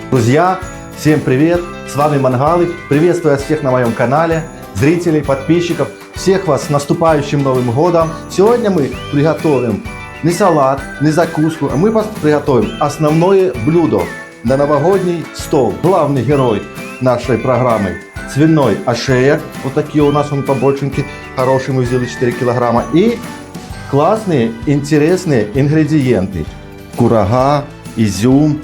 Друзья, всем привет! С вами Мангалыч. Приветствую всех на моем канале, зрителей, подписчиков. Всех вас с наступающим Новым годом! Сегодня мы приготовим не салат, не закуску, а мы приготовим основное блюдо на новогодний стол. Главный герой нашей программы — свиной ошеек. Вот такие у нас он побольшенький, хороший, мы взяли 4 килограмма. И классные, интересные ингредиенты. Курага, изюм,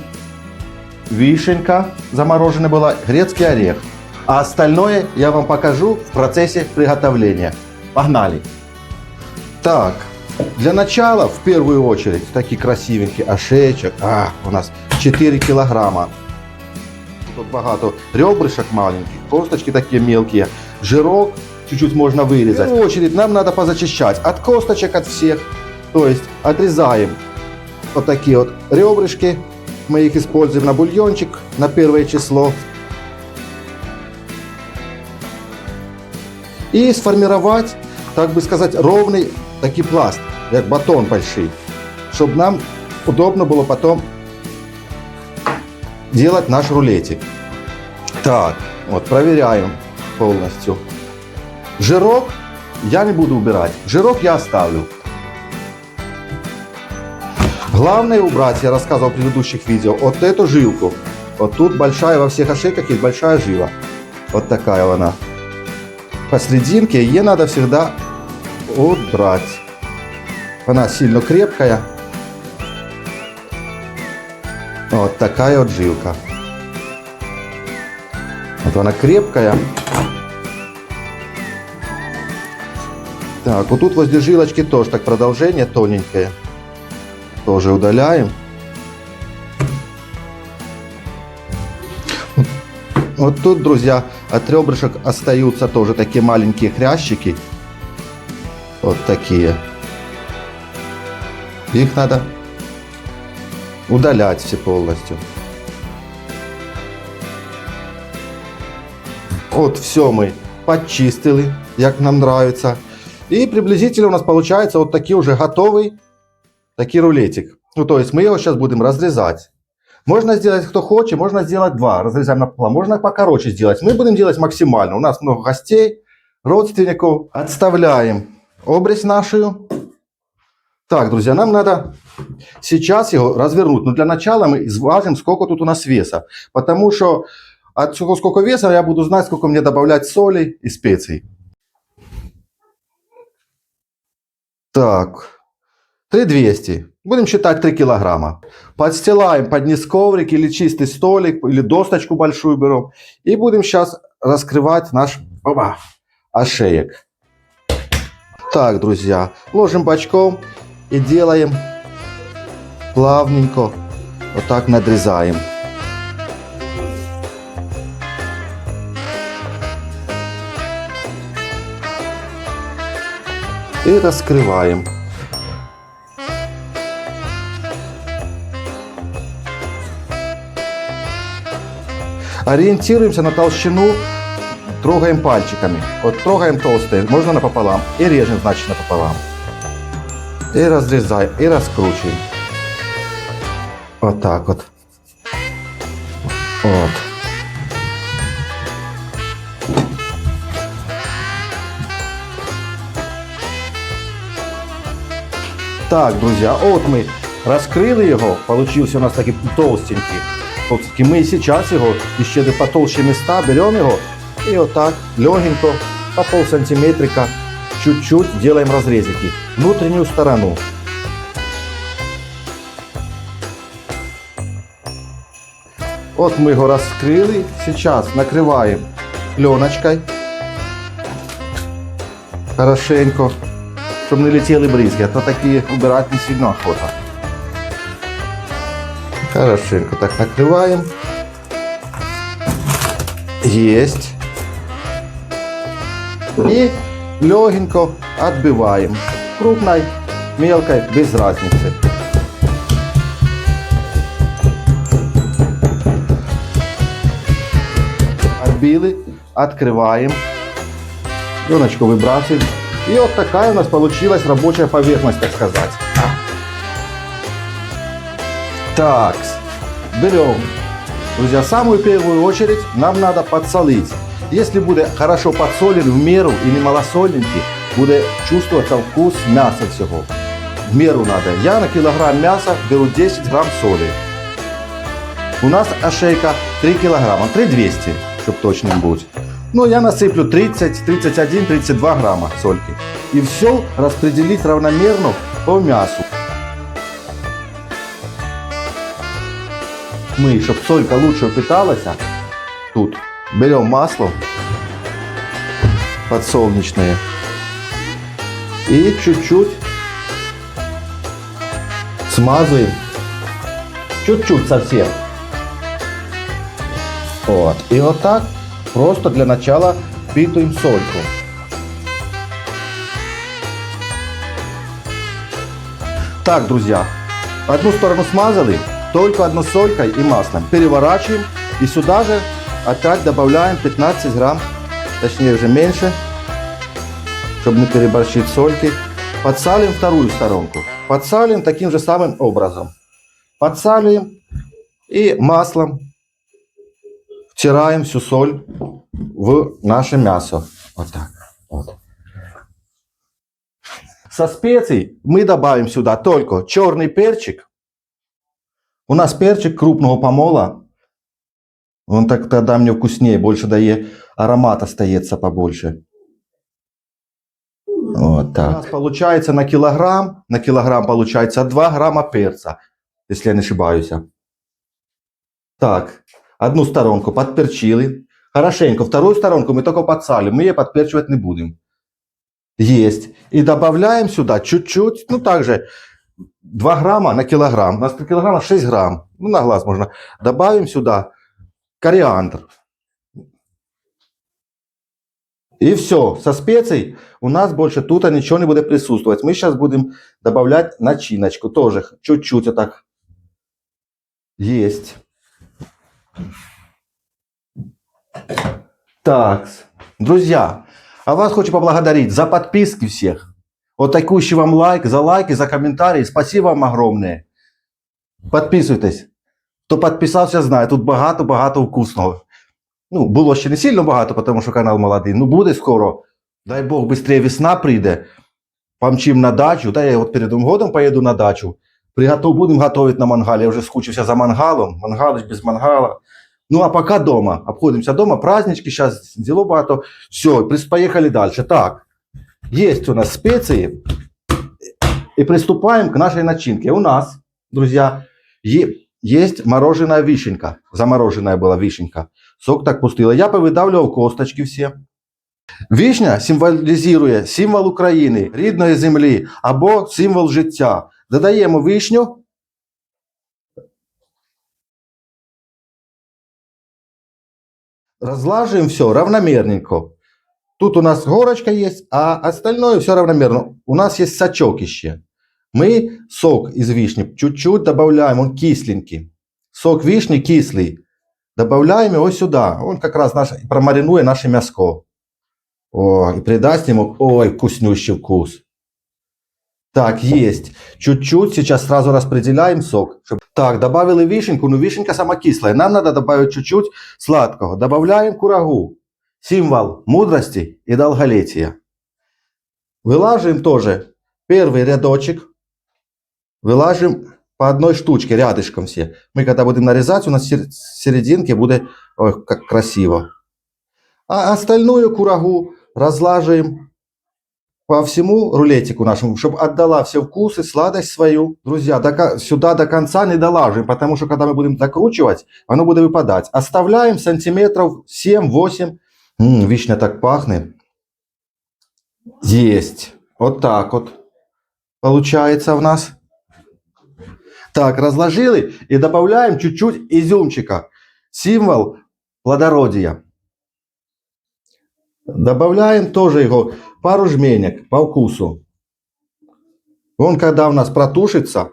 вишенка замороженная была, грецкий орех. А остальное я вам покажу в процессе приготовления. Погнали! Так, для начала, в первую очередь, такие красивенький ошеечек. У нас 4 килограмма. Тут богато ребрышек маленьких, косточки такие мелкие, жирок чуть-чуть можно вырезать. В первую очередь нам надо позачищать от косточек, от всех. То есть отрезаем вот такие вот ребрышки. Мы их используем на бульончик на 1 число. И сформировать, так бы сказать, ровный такий пласт, как батон большой, чтобы нам удобно было потом делать наш рулетик. Так, вот проверяем полностью. Жирок я не буду убирать, жирок я оставлю. Главное убрать, я рассказывал в предыдущих видео, вот эту жилку. Вот тут большая, во всех ошейках есть большая жила. Вот такая она. Посерединке ее надо всегда убрать. Она сильно крепкая. Вот такая вот жилка. Вот она крепкая. Так, вот тут возле жилочки тоже так продолжение тоненькое. Тоже удаляем. Вот тут, друзья, от ребрышек остаются тоже такие маленькие хрящики. Вот такие. Их надо удалять все полностью. Вот все мы подчистили, как нам нравится. И приблизительно у нас получается вот такие уже готовый такий рулетик. Ну, то есть мы его сейчас будем разрезать. Можно сделать, кто хочет, можно сделать 2. Разрезаем напополам. Можно покороче сделать. Мы будем делать максимально. У нас много гостей, родственников. Отставляем обрезь нашу. Так, друзья, нам надо сейчас его развернуть. Но для начала мы изважим, сколько тут у нас веса. Потому что от сколько веса я буду знать, сколько мне добавлять соли и специй. Так. 3200. Будем считать 3 килограмма. Подстилаем под низ коврик или чистый столик, или досточку большую берем. И будем сейчас раскрывать наш ошеек. Так, друзья, ложим бочком и делаем плавненько. Вот так надрезаем. И раскрываем. Ориентируемся на толщину, трогаем пальчиками. Вот трогаем толстые, можно напополам. И режем, значит, напополам. И разрезаем, и раскручиваем. Вот так вот. Вот. Так, друзья, вот мы раскрыли его. Получился у нас такой толстенький. Мы сейчас его, еще потолще места, берем его и вот так легенько, по полсантиметрика, чуть-чуть делаем разрезики. Внутреннюю сторону. Вот мы его раскрыли. Сейчас накрываем пленочкой. Хорошенько, чтобы не летели брызги. А то такие убирать не сильно охота. Хорошенько так накрываем. Есть. И легенько отбиваем. Крупной, мелкой, без разницы. Отбили, открываем. Пленочку выбрасываем. И вот такая у нас получилась рабочая поверхность, так сказать. Так, берем Друзья, в самую первую очередь нам надо подсолить. Если будет хорошо подсолен в меру и не малосольненький, будет чувствоваться вкус мяса всего. В меру надо. Я на килограмм мяса беру 10 грамм соли. У нас ошейка 3 килограмма, 3200, чтобы точным быть. Ну, я насыплю 30, 31, 32 грамма сольки. И все распределить равномерно по мясу. Мы, чтобы солька лучше впиталась, тут берем масло подсолнечное и чуть-чуть смазываем. Чуть-чуть совсем. Вот. И вот так просто для начала впитываем сольку. Так, друзья, одну сторону смазали, только одной солькой и маслом. Переворачиваем и сюда же опять добавляем 15 грамм, точнее уже меньше, чтобы не переборщить сольки. Подсалим вторую сторонку. Подсалим таким же самым образом. Подсаливаем и маслом втираем всю соль в наше мясо. Вот так. Вот. Со специй мы добавим сюда только черный перчик. У нас перчик крупного помола. Он так тогда мне вкуснее, больше дает, аромат остается побольше. Вот так. У нас получается на килограмм получается 2 грамма перца, если я не ошибаюсь. Так, одну сторонку подперчили. Хорошенько, вторую сторонку мы только подсалим, мы ее подперчивать не будем. Есть. И добавляем сюда чуть-чуть, ну также 2 грамма на килограмм. У нас 3 килограмма 6 грамм. Ну на глаз можно. Добавим сюда кориандр. И все. Со специй у нас больше тут ничего не будет присутствовать. Мы сейчас будем добавлять начиночку. Тоже чуть-чуть вот так. Есть. Так. Друзья, а вас хочу поблагодарить за подписки всех. Вот такущий вам лайк, за лайки, за комментарии. Спасибо вам огромное. Підписуйтесь. Хто підписався, знає, тут багато вкусного. Ну, було ще не сильно багато, тому що канал молодий. Ну, буде скоро. Дай Бог, швидше весна прийде. Помчим на дачу. Та я от перед Новим годом поїду на дачу. Будемо готувати на мангалі. Я вже скучився за мангалом. Мангал без мангала. Ну, а пока дома. Обходимся дома. Празднички, сейчас діло багато. Все, поїхали далі. Так. Есть у нас специи. И приступаем к нашей начинке. У нас, друзья, есть мороженая вишенка. Замороженная была вишенка. Сок так пустила. Я повидавлював косточки все. Вишня символізує символ України, рідної землі або символ життя. Додаємо вишню. Разлаживаем все равномерненько. Тут у нас горочка есть, а остальное все равномерно. У нас есть сачок еще. Мы сок из вишни чуть-чуть добавляем, он кисленький. Сок вишни кислый. Добавляем его сюда. Он как раз промаринует наше мяско. О, и придаст ему, ой, вкуснющий вкус. Так, есть. Чуть-чуть сейчас сразу распределяем сок. Так, добавили вишенку, но вишенка сама кислая. Нам надо добавить чуть-чуть сладкого. Добавляем курагу. Символ мудрости и долголетия. Вылаживаем тоже первый рядочек. Вылаживаем по одной штучке, рядышком все. Мы когда будем нарезать, у нас в серединке будет, ой, как красиво. А остальную курагу разлаживаем по всему рулетику нашему, чтобы отдала все вкусы, сладость свою. Друзья, сюда до конца не долаживаем, потому что когда мы будем закручивать, оно будет выпадать. Оставляем сантиметров 7-8. Вишня так пахнет. Есть. Вот так вот получается у нас. Так, разложили и добавляем чуть-чуть изюмчика. Символ плодородия. Добавляем тоже его пару жменек по вкусу. Он когда у нас протушится,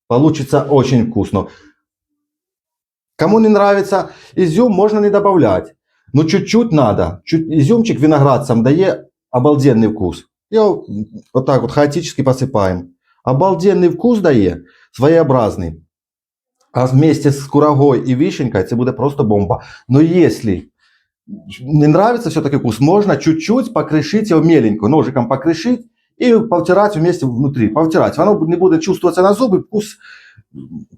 получится очень вкусно. Кому не нравится изюм, можно не добавлять. Но чуть-чуть надо. Изюмчик виноград сам дает обалденный вкус. Его вот так вот хаотически посыпаем. Обалденный вкус дает, своеобразный. А вместе с курагой и вишенькой это будет просто бомба. Но если не нравится все-таки вкус, можно чуть-чуть покрышить его меленько, ножиком покрышить и повтирать вместе внутри. Повтирать. Оно не будет чувствоваться на зубы, вкус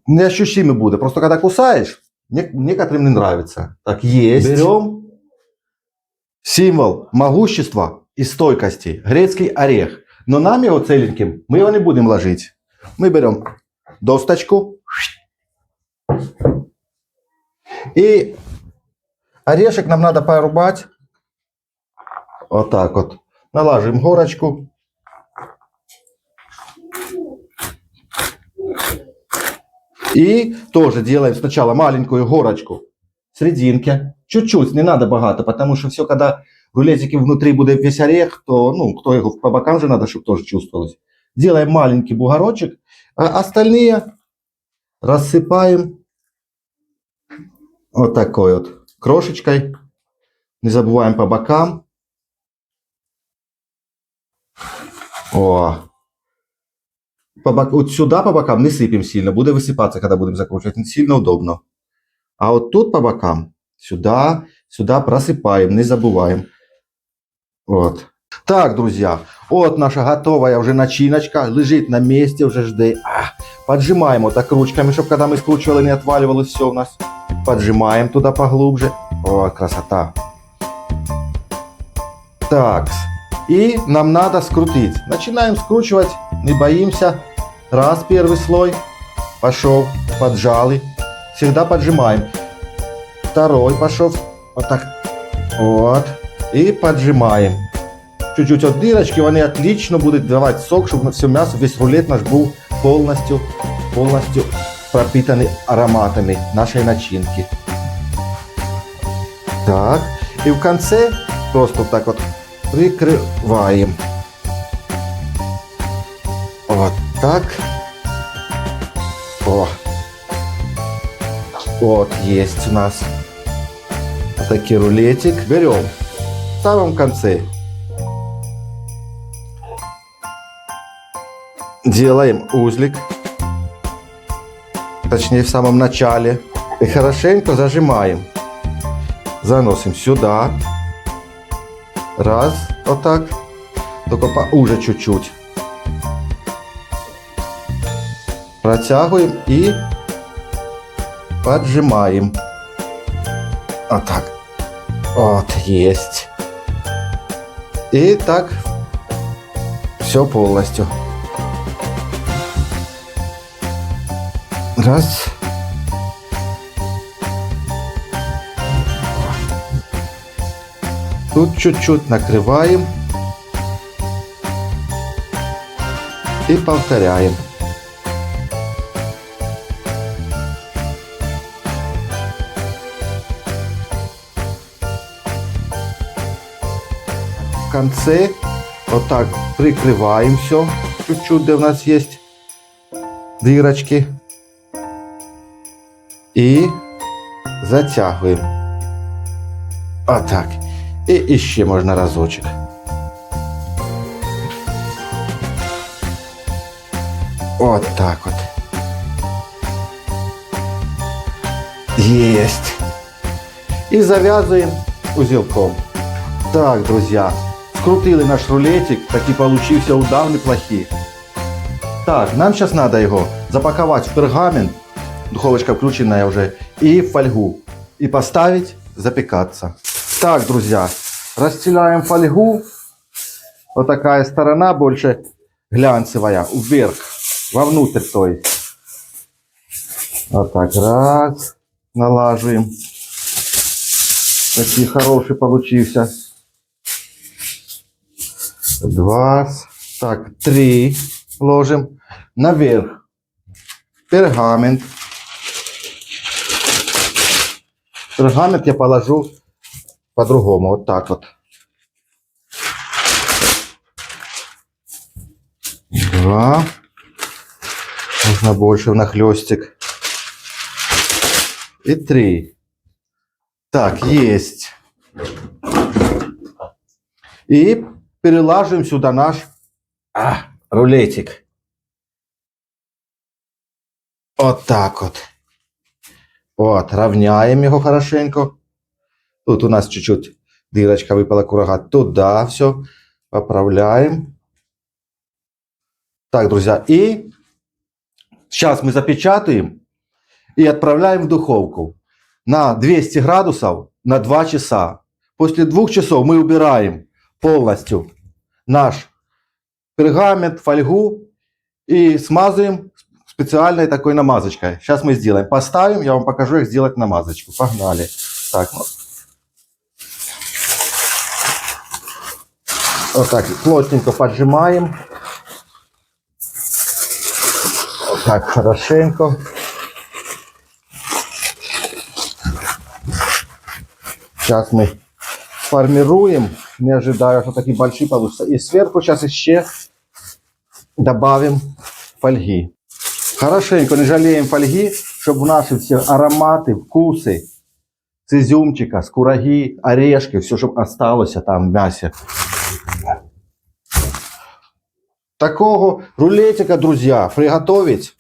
неощутимый будет. Просто когда кусаешь, некоторым не нравится. Так, есть. Берем символ могущества и стойкости. Грецкий орех. Но нам его целеньким, мы его не будем ложить. Мы берем досточку. И орешек нам надо порубать. Вот так вот. Налаживаем горочку. И тоже делаем сначала маленькую горочку в серединке. Чуть-чуть, не надо богато, потому что все, когда в рулетике внутри будет весь орех, то, кто его по бокам же надо, чтобы тоже чувствовалось. Делаем маленький бугорочек, а остальные рассыпаем вот такой вот крошечкой. Не забываем по бокам. О. Вот сюда по бокам не сыпем сильно, будет высыпаться, когда будем закручивать, не сильно удобно. А вот тут по бокам, сюда просыпаем, не забываем. Вот. Так, друзья, вот наша готовая уже начиночка, лежит на месте, уже ждет. Поджимаем вот так ручками, чтобы когда мы скручивали, не отваливалось все у нас. Поджимаем туда поглубже. О, красота. Так, и нам надо скрутить. Начинаем скручивать, не боимся. Раз, первый слой. Пошел, поджали. Всегда поджимаем. Второй пошел. Вот так. Вот. И поджимаем. Чуть-чуть от дырочки, они отлично будут давать сок, чтобы все мясо, весь рулет наш был полностью пропитанный ароматами нашей начинки. Так. И в конце просто вот так вот прикрываем. Вот так. О. Вот есть у нас вот такой рулетик. Берем в самом конце. Делаем узлик. Точнее в самом начале. И хорошенько зажимаем. Заносим сюда. Раз, вот так. Только поуже чуть-чуть. Протягиваем и поджимаем. Вот так. Вот, есть. И так все полностью. Раз. Тут чуть-чуть накрываем. И повторяем. В конце вот так прикрываем все. Чуть-чуть, где у нас есть дырочки. И затягиваем. Вот так. И еще можно разочек. Вот так вот. Есть. И завязываем узелком. Так, друзья, скрутили наш рулетик, такий получився удав неплохий. Так, нам сейчас надо его запаковать в пергамент, духовочка включенная уже, и в фольгу. И поставить запекаться. Так, друзья, расстилаем фольгу. Вот такая сторона больше глянцевая, вверх, вовнутрь, то есть. Вот так, раз, налаживаем. Такой хороший получился. Два, так, три ложим. Наверх пергамент. Пергамент я положу по-другому, вот так вот. Два. Можно больше внахлёстик. И три. Так, есть. И перелаживаем сюда наш рулетик. Вот так вот. Вот, равняем его хорошенько. Тут у нас чуть-чуть дырочка выпала, курага. Туда все поправляем. Так, друзья, и сейчас мы запечатаем и отправляем в духовку на 200 градусов на 2 часа. После 2 часов мы убираем полностью наш пергамент, фольгу и смазываем специальной такой намазочкой. Сейчас мы сделаем. Поставим, я вам покажу, как сделать намазочку. Погнали. Так, вот так плотненько поджимаем. Вот так хорошенько. Сейчас мы формируем. Не ожидаю, что такие большие получатся. И сверху сейчас еще добавим фольги. Хорошенько не жалеем фольги, чтобы наши все ароматы, вкусы с изюмчика, с кураги, орешки, все, чтобы осталось там в мясе. Такого рулетика, друзья, приготовить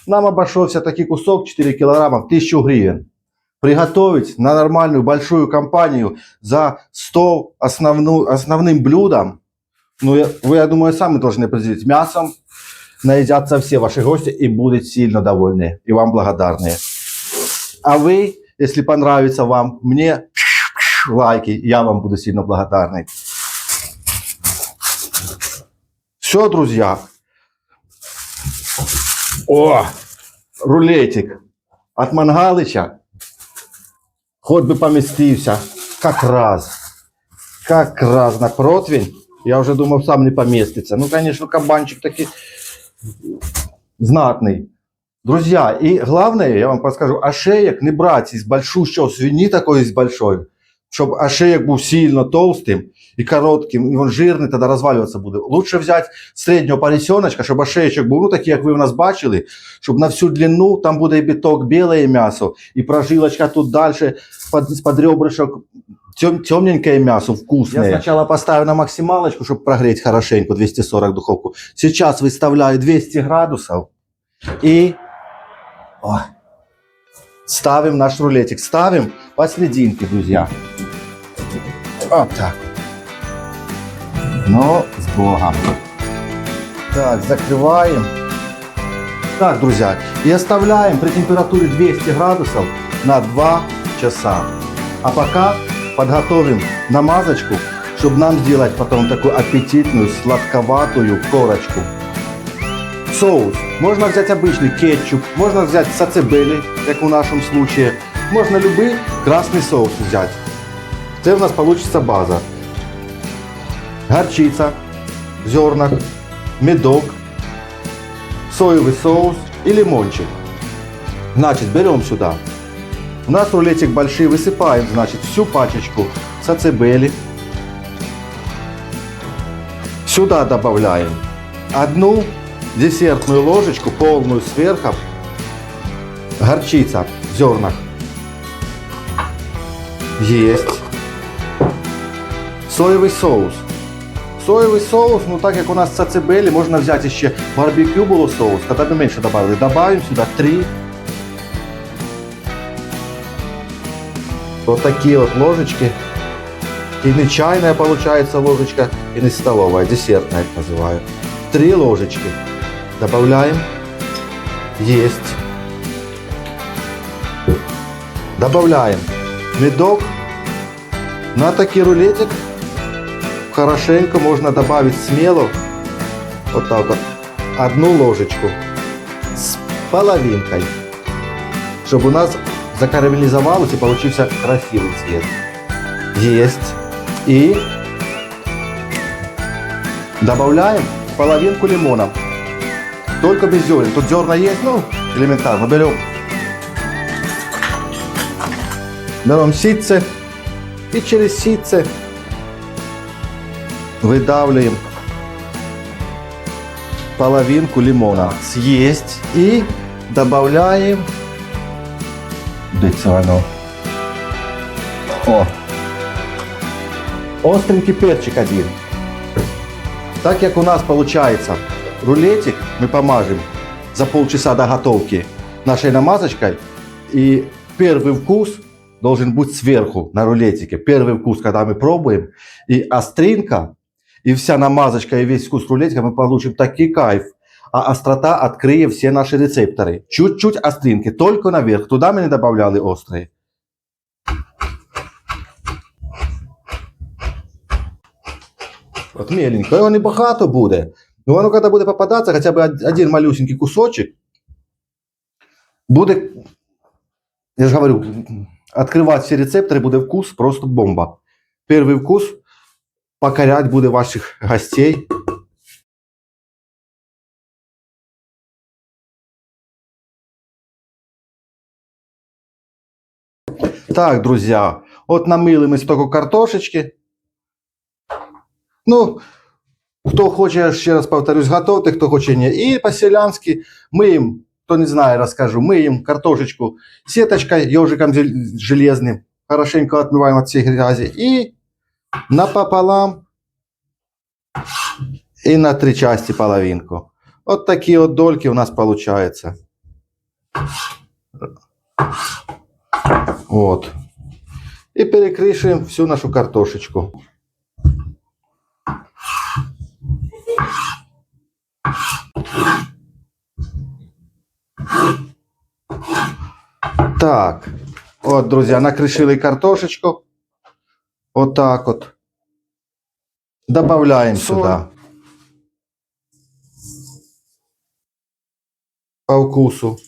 нам обошелся такой кусок 4 килограмма, 1000 гривен. Приготовить на нормальную большую компанию за 100 основным блюдом. Ну, вы, я думаю, сами должны определить. Мясом наедятся все ваши гости и будут сильно довольны. И вам благодарны. А вы, если понравится вам, мне лайки, я вам буду сильно благодарный. Все, друзья. О, рулетик от Мангалыча. Хоть бы поместился. Как раз на противень. Я уже думал, сам не поместится. Ну, конечно, кабанчик такой знатный. Друзья, и главное, я вам подскажу, ошеек не брать из большущего свиньи, такой из большой, чтобы ошеек был сильно толстым и коротким, и он жирный, тогда разваливаться будет. Лучше взять среднего поросеночка, чтобы ошеечек был, ну, такие, как вы у нас бачили, чтобы на всю длину, там будет и биток белое мясо, и прожилочка тут дальше, под ребрышек, темненькое мясо, вкусное. Я сначала поставлю на максималочку, чтобы прогреть хорошенько, 240 духовку. Сейчас выставляю 200 градусов и ставим наш рулетик. Ставим посерединке, друзья. Вот так. Ну, с Богом. Так, закрываем. Так, друзья, и оставляем при температуре 200 градусов на 2 часа. А пока подготовим намазочку, чтобы нам сделать потом такую аппетитную, сладковатую корочку. Соус. Можно взять обычный кетчуп, можно взять сацебели, как в нашем случае. Можно любой красный соус взять. Это у нас получится база. Горчица в зернах, медок, соевый соус и лимончик. Значит, берем сюда. У нас рулетик большой, высыпаем, значит, всю пачечку сацебели. Сюда добавляем 1 десертную ложечку, полную сверху, горчица в зернах. Есть. Соевый соус. Соевый соус, ну так как у нас сацебели, можно взять еще барбекю был соус, тогда бы меньше добавили. Добавим сюда 3. Вот такие вот ложечки. И не чайная получается ложечка, и не столовая, десертная, я называю. 3 ложечки. Добавляем. Есть. Добавляем медок. На такой рулетик хорошенько можно добавить смело. Вот так вот. 1 ложечку. С половинкой. Чтобы у нас закарамелизовалось и получился красивый цвет. Есть. И добавляем половинку лимона. Только без зерен. Тут зерна есть, ну, элементарно. Берем ситце и через ситце выдавливаем половинку лимона. Съесть и добавляем остренький перчик 1. Так как у нас получается рулетик, мы помажем за полчаса до готовки нашей намазочкой. И первый вкус должен быть сверху на рулетике. Первый вкус, когда мы пробуем, и остринка, и вся намазочка, и весь вкус рулетика, мы получим такой кайф. А острота открыет все наши рецепторы. Чуть-чуть остринки, только наверх. Туда мы не добавляли острые. От меленько, його небагато буде. Но воно, когда буде попадаться, хотя бы один малюсенький кусочек, буде, я же говорю, открывать все рецепторы, буде вкус просто бомба. Первый вкус покорять буде ваших гостей. Так, друзья, вот намыли мы столько картошечки. Ну, кто хочет, ще раз повторюсь, готовьте, кто хочет не. И по-селянски мыем, кто не знает, расскажу, мыем картошечку сеточкой, ежиком железным, хорошенько отмываем от всей грязи. И напополам, и на 3 части половинку. Вот такие вот дольки у нас получаются. Вот. И перекрышиваем всю нашу картошечку. Так, вот, друзья, накрышили картошечку. Вот так вот. Добавляем сюда по вкусу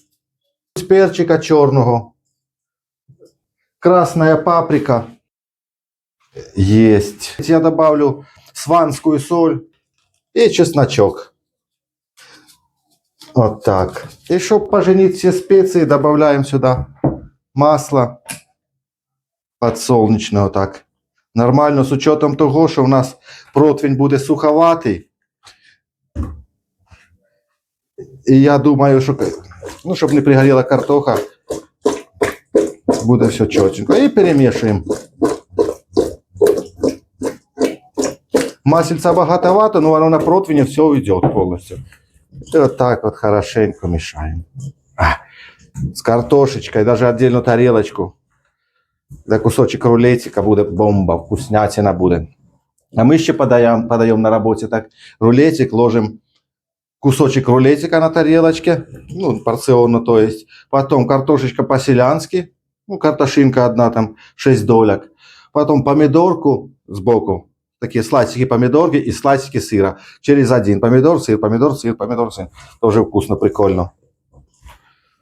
перчика черного, красная паприка есть. Я добавлю сванскую соль и чесночок. Вот так. И чтобы поженить все специи, добавляем сюда масло подсолнечное. Вот так. Нормально, с учетом того, что у нас противень будет суховатый. И я думаю, что, ну, чтобы не пригорела картоха, будет все четенько. И перемешиваем. Масельца богатовато, но оно на противне все уйдет полностью. И вот так вот хорошенько мешаем. С картошечкой, даже отдельную тарелочку. Да кусочек рулетика будет бомба, вкуснятина будет. А мы еще подаем на работе так рулетик, ложим кусочек рулетика на тарелочке, ну, порционно, то есть. Потом картошечка по-селянски, ну, картошинка одна, там, 6 долек. Потом помидорку сбоку, такие слайсики помидорки и слайсики сыра. Через один. Помидор, сыр, помидор, сыр, помидор, сыр. Тоже вкусно, прикольно.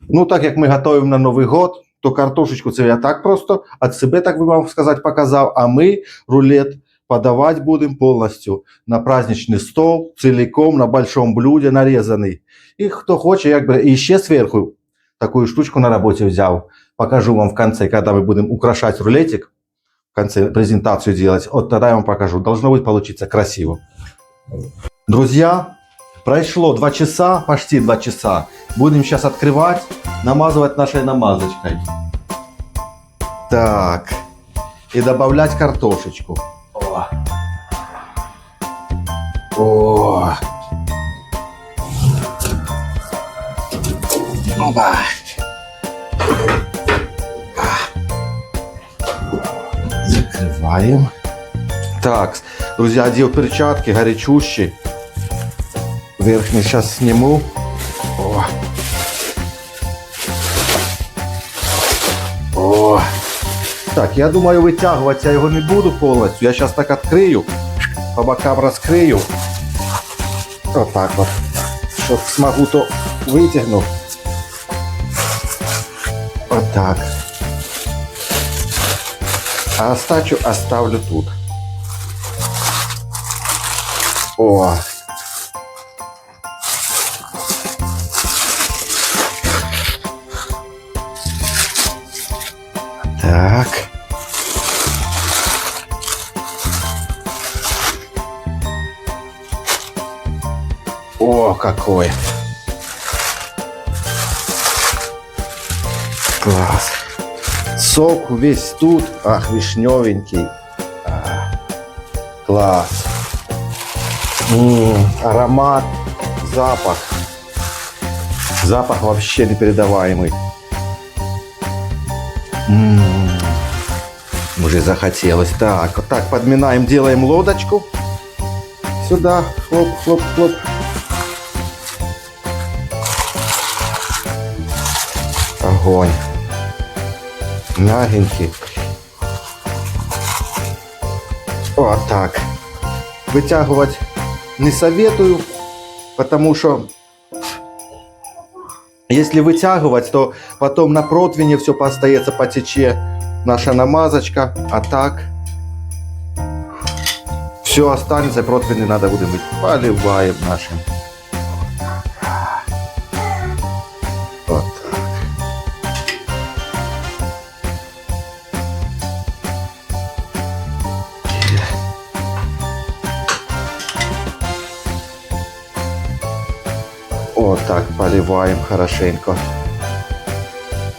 Ну, так як ми готуємо на Новий год, то картошечку це я так просто от себе, так би вам сказати, показав, а ми рулет подавать будем полностью на праздничный стол, целиком на большом блюде нарезанный. И кто хочет, как бы, еще сверху такую штучку на работе взял. Покажу вам в конце, когда мы будем украшать рулетик, в конце презентацию делать. Вот тогда я вам покажу. Должно быть получиться красиво. Друзья, прошло 2 часа, почти 2 часа. Будем сейчас открывать, намазывать нашей намазочкой. Так. И добавлять картошечку. О. О. Опа. Закрываем. Так, друзья, одел перчатки горячущие. Верхний сейчас сниму. О. О. Так, я думаю, вытягивать я его не буду полностью. Я сейчас так открою, по бокам раскрою. Вот так вот. Чтоб смогу, то вытягну. Вот так. А остачу оставлю тут. О. Так. О, какой. Класс. Сок весь тут. Ах, вишневенький. Класс. Аромат, запах. Запах вообще непередаваемый. Уже захотелось. Так, вот так подминаем, делаем лодочку. Сюда, хлоп, хлоп, хлоп. Огонь. Мягенький. Вот так. Вытягивать не советую, потому что если вытягивать, то потом на противне все остается, потече наша намазочка, а так все останется, противень не надо будет мыть. Поливаем нашим. Вот так. Вот так поливаем хорошенько.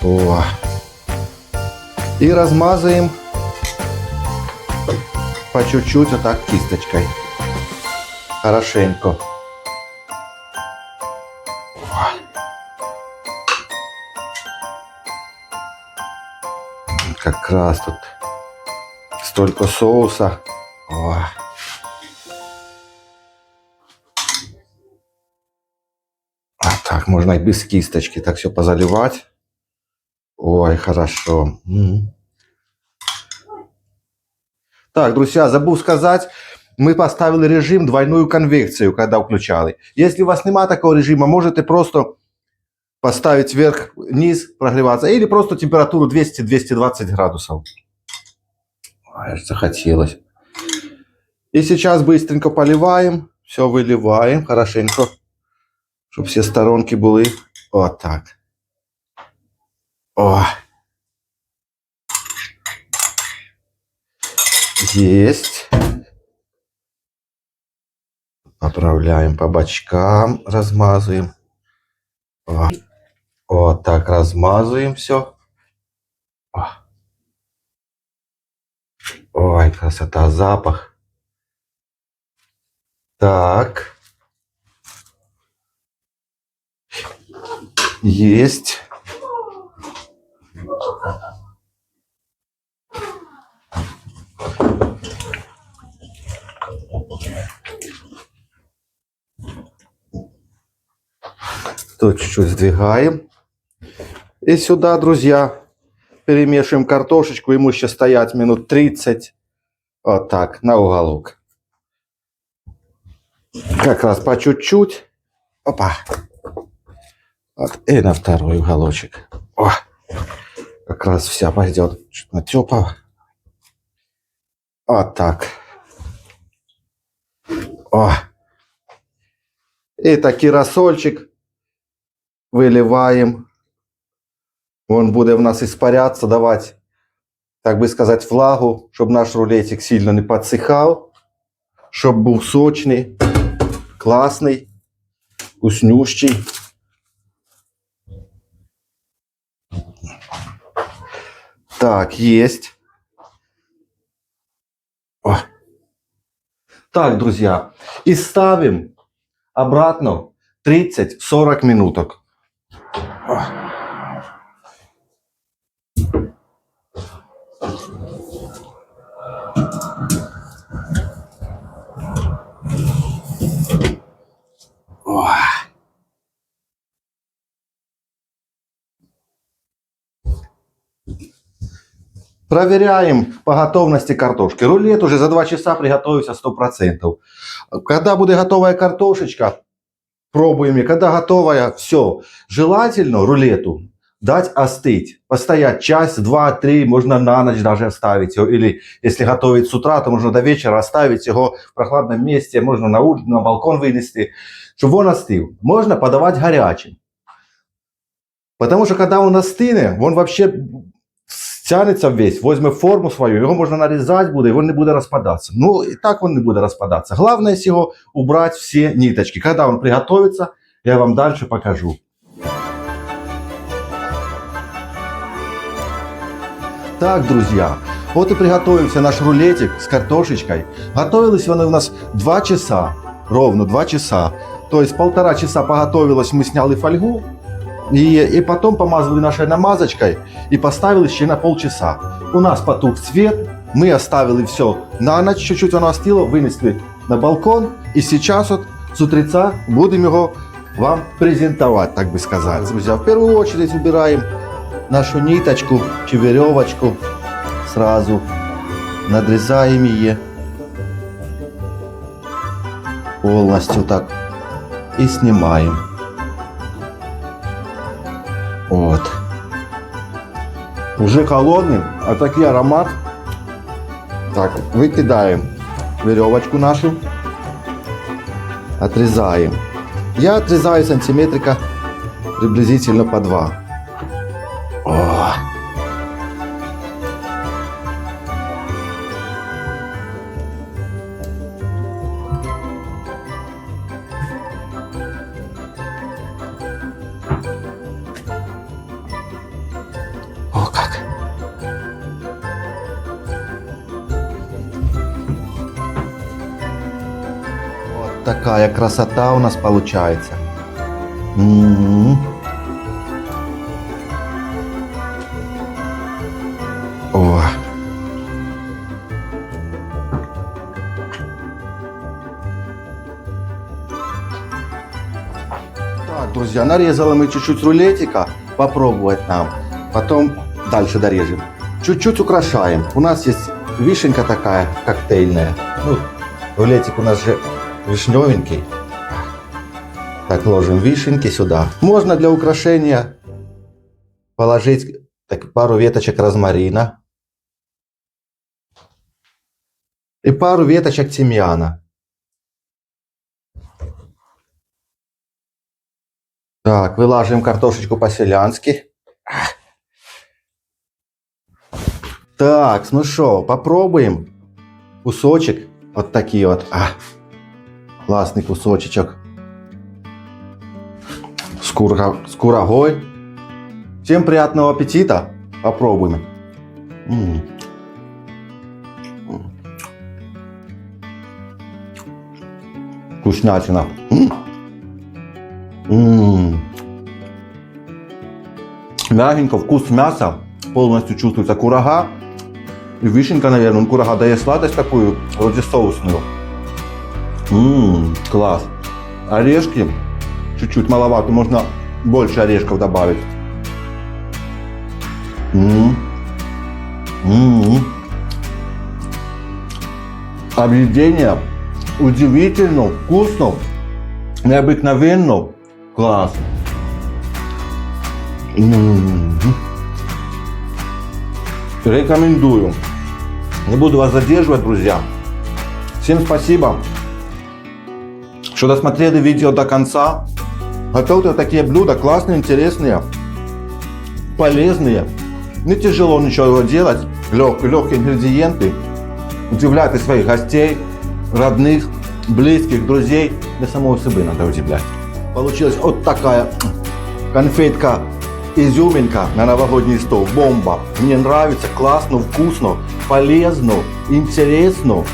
О. И размазываем по чуть-чуть вот так кисточкой. Хорошенько. Как раз тут столько соуса. О. А так можно и без кисточки так все позаливать. Ой, хорошо. Так, друзья, забыл сказать, мы поставили режим двойную конвекцию, когда включали. Если у вас нема такого режима, можете просто поставить вверх-вниз, прогреваться, или просто температуру 200-220 градусов. Ой, захотелось. И сейчас быстренько поливаем, все выливаем хорошенько, чтобы все сторонки были. Вот так. О. Есть. Поправляем по бочкам, размазываем. О. Вот так размазываем все. О. Ой, красота, запах. Так. Есть. Тут чуть-чуть сдвигаем. И сюда, друзья, перемешиваем картошечку. Ему еще стоять минут 30. Вот так, на уголок. Как раз по чуть-чуть. Опа. Вот, и на второй уголочек. О, как раз вся пойдет. Чуть натёпала. Вот так. О. И такий рассольчик выливаем. Он будет у нас испаряться, давать, так бы сказать, влагу, чтобы наш рулетик сильно не подсыхал, чтобы был сочный, классный, вкуснющий. Так, есть. О. Так, друзья, и ставим обратно 30-40 минуток. Проверяем по готовности картошки. Рулет уже за 2 часа приготовится 100%. Когда будет готовая картошечка, пробуем. И когда готовая, все. Желательно рулету дать остыть. Постоять час, 2, 3, можно на ночь даже оставить его. Или если готовить с утра, то можно до вечера оставить его в прохладном месте. Можно на улицу, на балкон вынести, чтобы он остыл. Можно подавать горячим. Потому что когда он остынет, он вообще тянется весь, возьме форму свою, его можно нарезать будет, он не будет распадаться. Ну, и так он не будет распадаться. Главное всего убрать все ниточки. Когда он приготовится, я вам дальше покажу. Так, друзья, вот и приготовился наш рулетик с картошечкой. Готовилось он у нас 2 часа, ровно 2 часа. То есть 1,5 часа поготовилось, мы сняли фольгу. И потом помазали нашей намазочкой и поставили еще на полчаса. У нас потух свет, мы оставили все на ночь, чуть-чуть оно остыло, вынесли на балкон. И сейчас вот с утреца будем его вам презентовать, так бы сказать. Друзья, в первую очередь убираем нашу ниточку, веревочку, сразу надрезаем ее полностью так и снимаем. Вот. Уже холодный, а такой аромат. Так, выкидаем веревочку нашу, отрезаем. Я отрезаю сантиметрика приблизительно по 2. О. О, как! Вот такая красота у нас получается. О. Так, друзья, нарезали мы чуть-чуть рулетика, попробовать нам. Потом дальше дорежем. Чуть-чуть украшаем. У нас есть вишенка такая коктейльная. Ну, рулетик у нас же вишневенький. Так, ложим вишенки сюда. Можно для украшения положить так, пару веточек розмарина и пару веточек тимьяна. Так, вылаживаем картошечку по-селянски. Так, ну что, попробуем. Кусочек. Вот такие вот. Классный кусочек. С курагой. Всем приятного аппетита. Попробуем. Вкуснятина. Мягенько, вкус мяса. Полностью чувствуется курага. И вишенка, наверное, курага дает сладость такую, вроде соусную. Класс. Орешки чуть-чуть маловато, можно больше орешков добавить. Объедение удивительно, вкусно, необыкновенно. Класс. Рекомендую. Не буду вас задерживать, друзья. Всем спасибо, что досмотрели видео до конца. Готовьте такие блюда классные, интересные, полезные. Не тяжело ничего делать. Легкие ингредиенты. Удивляйте своих гостей, родных, близких, друзей. Для самого себя надо удивлять. Получилась вот такая конфетка. Изюминка на новогодний стол. Бомба. Мне нравится, классно, вкусно, полезно, интересно.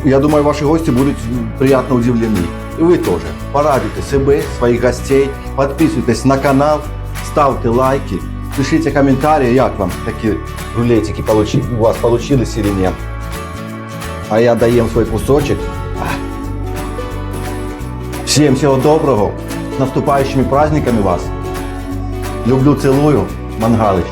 Я думаю, ваши гости будут приятно удивлены. И вы тоже. Порадуйте себе, своих гостей. Подписывайтесь на канал, ставьте лайки, пишите комментарии, как вам такие рулетики у вас получились или нет. А я доем свой кусочек. Всем всего доброго. С наступающими праздниками вас. Люблю, целую. Мангалыч.